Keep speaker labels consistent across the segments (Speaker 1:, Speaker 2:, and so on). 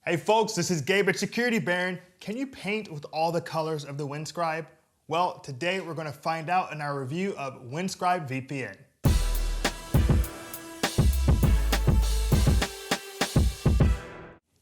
Speaker 1: Hey folks, this is Gabe at Security Baron. Can you paint with all the colors of the Windscribe? Well, today we're going to find out in our review of Windscribe VPN.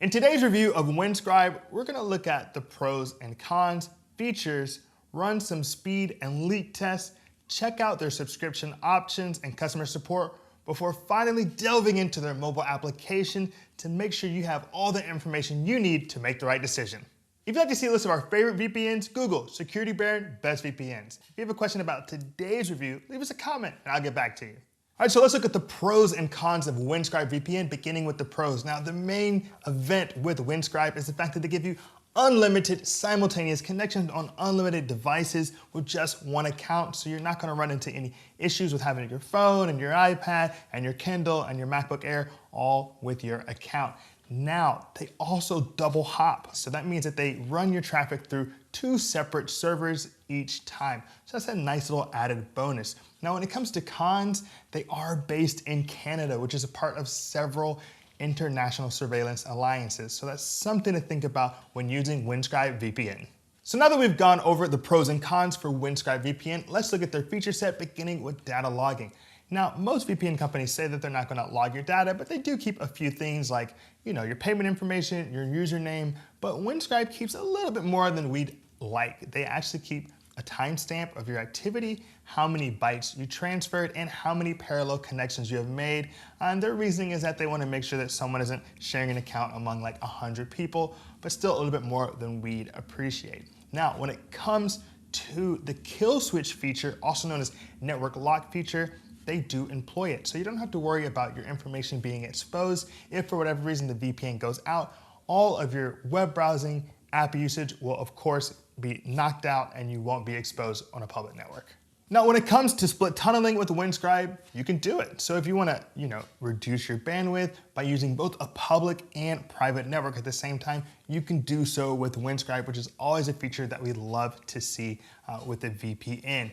Speaker 1: In today's review of Windscribe, we're going to look at the pros and cons, features, run some speed and leak tests, check out their subscription options and customer support before finally delving into their mobile application to make sure you have all the information you need to make the right decision. If you'd like to see a list of our favorite VPNs, Google Security Baron Best VPNs. If you have a question about today's review, leave us a comment and I'll get back to you. All right, so let's look at the pros and cons of Windscribe VPN, beginning with the pros. Now, the main event with Windscribe is the fact that they give you unlimited simultaneous connections on unlimited devices with just one account. So you're not gonna run into any issues with having your phone and your iPad and your Kindle and your MacBook Air all with your account. Now, they also double hop. So that means that they run your traffic through two separate servers each time. So that's a nice little added bonus. Now, when it comes to cons, they are based in Canada, which is a part of several international surveillance alliances. So that's something to think about when using Windscribe VPN. So now that we've gone over the pros and cons for Windscribe VPN, let's look at their feature set, beginning with data logging. Now, most VPN companies say that they're not gonna log your data, but they do keep a few things like, your payment information, your username, but Windscribe keeps a little bit more than we'd like. They actually keep a timestamp of your activity, how many bytes you transferred, and how many parallel connections you have made. And their reasoning is that they want to make sure that someone isn't sharing an account among like 100 people, but still a little bit more than we'd appreciate. Now, when it comes to the kill switch feature, also known as network lock feature, they do employ it. So you don't have to worry about your information being exposed. If for whatever reason the VPN goes out, all of your web browsing, app usage will of course be knocked out and you won't be exposed on a public network. Now, when it comes to split tunneling with Windscribe, you can do it. So if you wanna, reduce your bandwidth by using both a public and private network at the same time, you can do so with Windscribe, which is always a feature that we love to see with the VPN.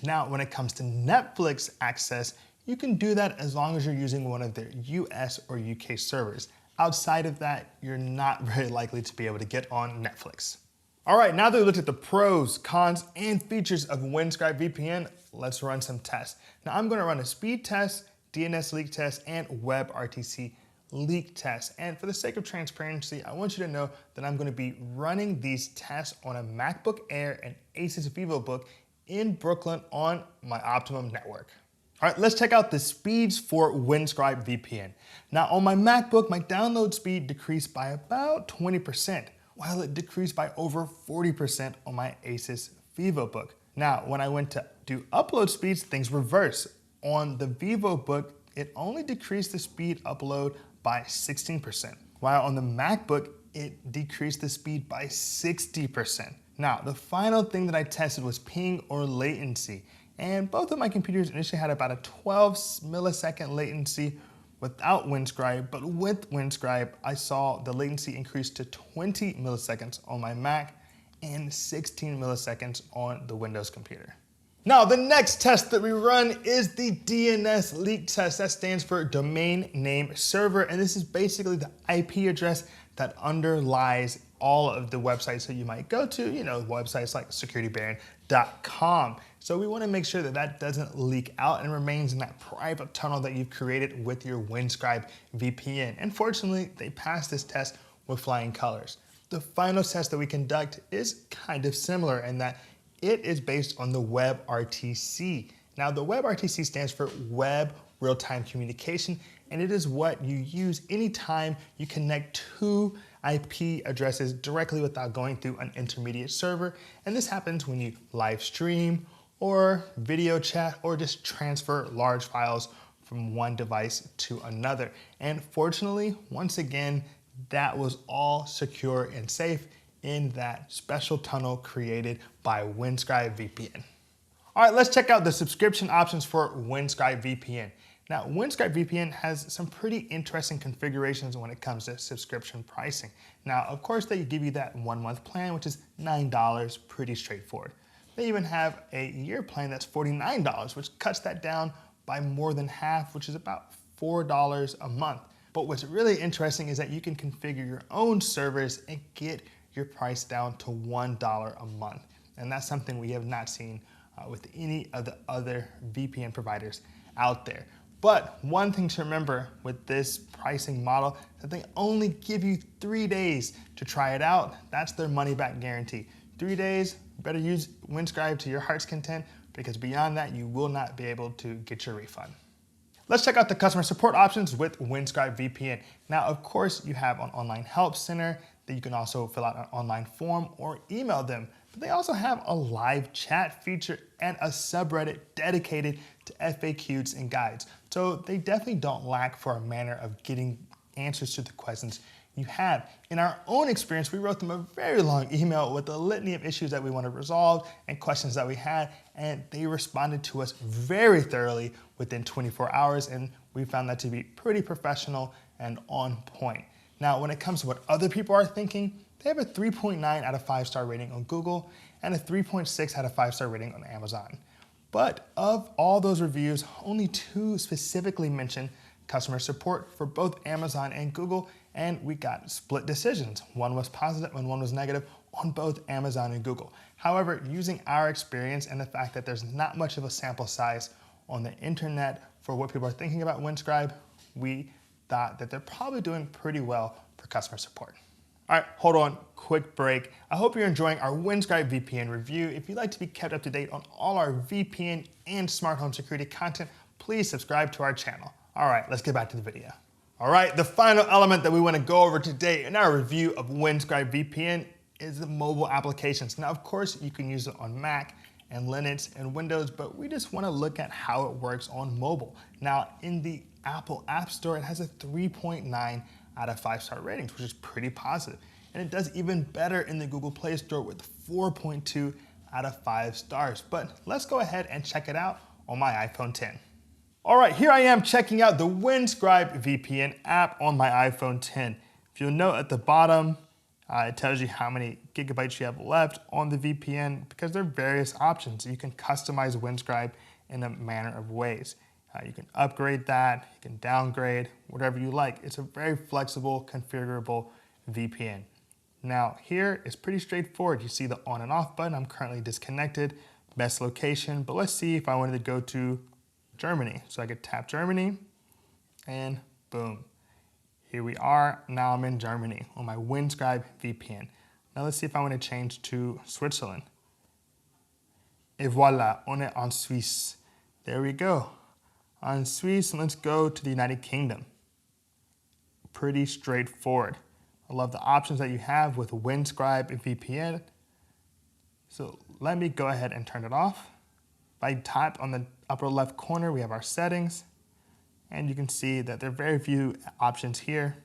Speaker 1: Now, when it comes to Netflix access, you can do that as long as you're using one of their US or UK servers. Outside of that, you're not very likely to be able to get on Netflix. All right, now that we looked at the pros, cons, and features of Windscribe VPN, let's run some tests. Now I'm gonna run a speed test, DNS leak test, and WebRTC leak test. And for the sake of transparency, I want you to know that I'm gonna be running these tests on a MacBook Air and Asus VivoBook in Brooklyn on my Optimum network. All right, let's check out the speeds for Windscribe VPN. Now on my MacBook, my download speed decreased by about 20%, while it decreased by over 40% on my Asus VivoBook. Now, when I went to do upload speeds, things reverse. On the VivoBook, it only decreased the speed upload by 16%, while on the MacBook, it decreased the speed by 60%. Now, the final thing that I tested was ping or latency. And both of my computers initially had about a 12 millisecond latency without Windscribe, but with Windscribe, I saw the latency increase to 20 milliseconds on my Mac and 16 milliseconds on the Windows computer. Now, the next test that we run is the DNS leak test. That stands for domain name server, and this is basically the IP address that underlies all of the websites that you might go to, websites like securitybaron.com. So we want to make sure that that doesn't leak out and remains in that private tunnel that you've created with your Windscribe VPN. And fortunately, they passed this test with flying colors. The final test that we conduct is kind of similar in that it is based on the WebRTC. Now, the WebRTC stands for Web Real-Time Communication, and it is what you use anytime you connect two IP addresses directly without going through an intermediate server. And this happens when you live stream or video chat or just transfer large files from one device to another. And fortunately, once again, that was all secure and safe in that special tunnel created by Windscribe VPN. All right, let's check out the subscription options for Windscribe VPN. Now, Windscribe VPN has some pretty interesting configurations when it comes to subscription pricing. Now, of course, they give you that 1-month plan, which is $9, pretty straightforward. They even have a year plan that's $49, which cuts that down by more than half, which is about $4 a month. But what's really interesting is that you can configure your own servers and get your price down to $1 a month. And that's something we have not seen with any of the other VPN providers out there. But one thing to remember with this pricing model is that they only give you 3 days to try it out. That's their money back guarantee. 3 days, you better use Windscribe to your heart's content, because beyond that, you will not be able to get your refund. Let's check out the customer support options with Windscribe VPN. Now, of course, you have an online help center that you can also fill out an online form or email them. But they also have a live chat feature and a subreddit dedicated to FAQs and guides. So they definitely don't lack for a manner of getting answers to the questions you have. In our own experience, we wrote them a very long email with a litany of issues that we want to resolve and questions that we had, and they responded to us very thoroughly within 24 hours, and we found that to be pretty professional and on point. Now, when it comes to what other people are thinking, they have a 3.9 out of 5-star rating on Google and a 3.6 out of 5-star rating on Amazon. But of all those reviews, only 2 specifically mention customer support for both Amazon and Google, and we got split decisions. One was positive and one was negative on both Amazon and Google. However, using our experience and the fact that there's not much of a sample size on the internet for what people are thinking about Windscribe, we thought that they're probably doing pretty well for customer support. All right, hold on, quick break. I hope you're enjoying our Windscribe VPN review. If you'd like to be kept up to date on all our VPN and smart home security content, please subscribe to our channel. All right, let's get back to the video. All right, the final element that we want to go over today in our review of Windscribe VPN is the mobile applications. Now, of course, you can use it on Mac and Linux and Windows, but we just want to look at how it works on mobile. Now, in the Apple App Store, it has a 3.9 out of 5-star ratings, which is pretty positive. And it does even better in the Google Play Store with 4.2 out of 5 stars. But let's go ahead and check it out on my iPhone 10. All right, here I am checking out the Windscribe VPN app on my iPhone 10. If you'll note at the bottom, it tells you how many gigabytes you have left on the VPN, because there are various options. You can customize Windscribe in a manner of ways. You can upgrade that, you can downgrade, whatever you like. It's a very flexible, configurable VPN. Now here, it's pretty straightforward. You see the on and off button. I'm currently disconnected, best location, but let's see if I wanted to go to Germany. So I could tap Germany and boom. Here we are, now I'm in Germany on my Windscribe VPN. Now let's see if I want to change to Switzerland. Et voilà, on est en Suisse. There we go. On Suisse, let's go to the United Kingdom. Pretty straightforward. I love the options that you have with Windscribe VPN. So let me go ahead and turn it off. If I tap on the upper left corner, we have our settings, and you can see that there are very few options here,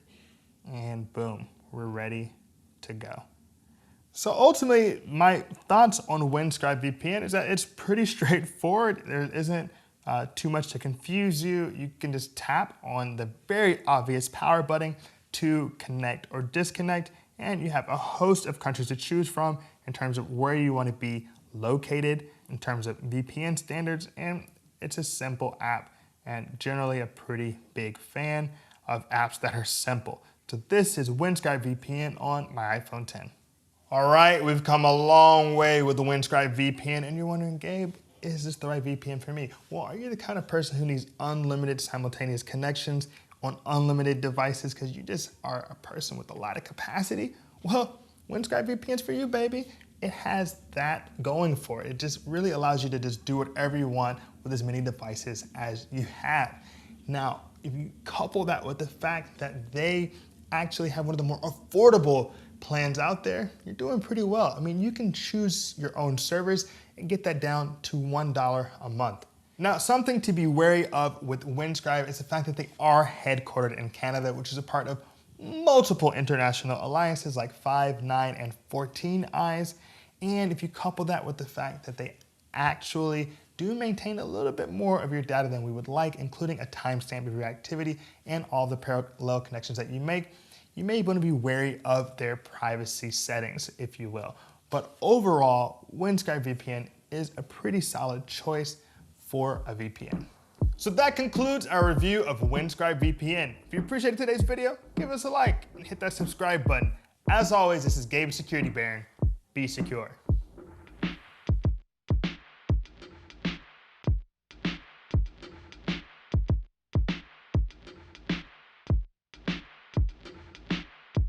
Speaker 1: and boom, we're ready to go. So ultimately, my thoughts on Windscribe VPN is that it's pretty straightforward. There isn't too much to confuse you. You can just tap on the very obvious power button to connect or disconnect, and you have a host of countries to choose from in terms of where you want to be located in terms of VPN standards, and it's a simple app, and generally a pretty big fan of apps that are simple. So this is Windscribe VPN on my iPhone 10. All right, we've come a long way with the Windscribe VPN, and you're wondering, Gabe, is this the right VPN for me? Well, are you the kind of person who needs unlimited simultaneous connections on unlimited devices because you just are a person with a lot of capacity? Well, Windscribe VPN's for you, baby. It has that going for it. It just really allows you to just do whatever you want with as many devices as you have. Now, if you couple that with the fact that they actually have one of the more affordable plans out there, you're doing pretty well. I mean, you can choose your own servers and get that down to $1 a month. Now, something to be wary of with Windscribe is the fact that they are headquartered in Canada, which is a part of multiple international alliances like 5, 9, and 14 Eyes. And if you couple that with the fact that they actually do maintain a little bit more of your data than we would like, including a timestamp of your activity and all the parallel connections that you make, you may want to be wary of their privacy settings, if you will. But overall, Windscribe VPN is a pretty solid choice for a VPN. So that concludes our review of Windscribe VPN. If you appreciated today's video, give us a like and hit that subscribe button. As always, this is Gabe Security Baron. Be secure.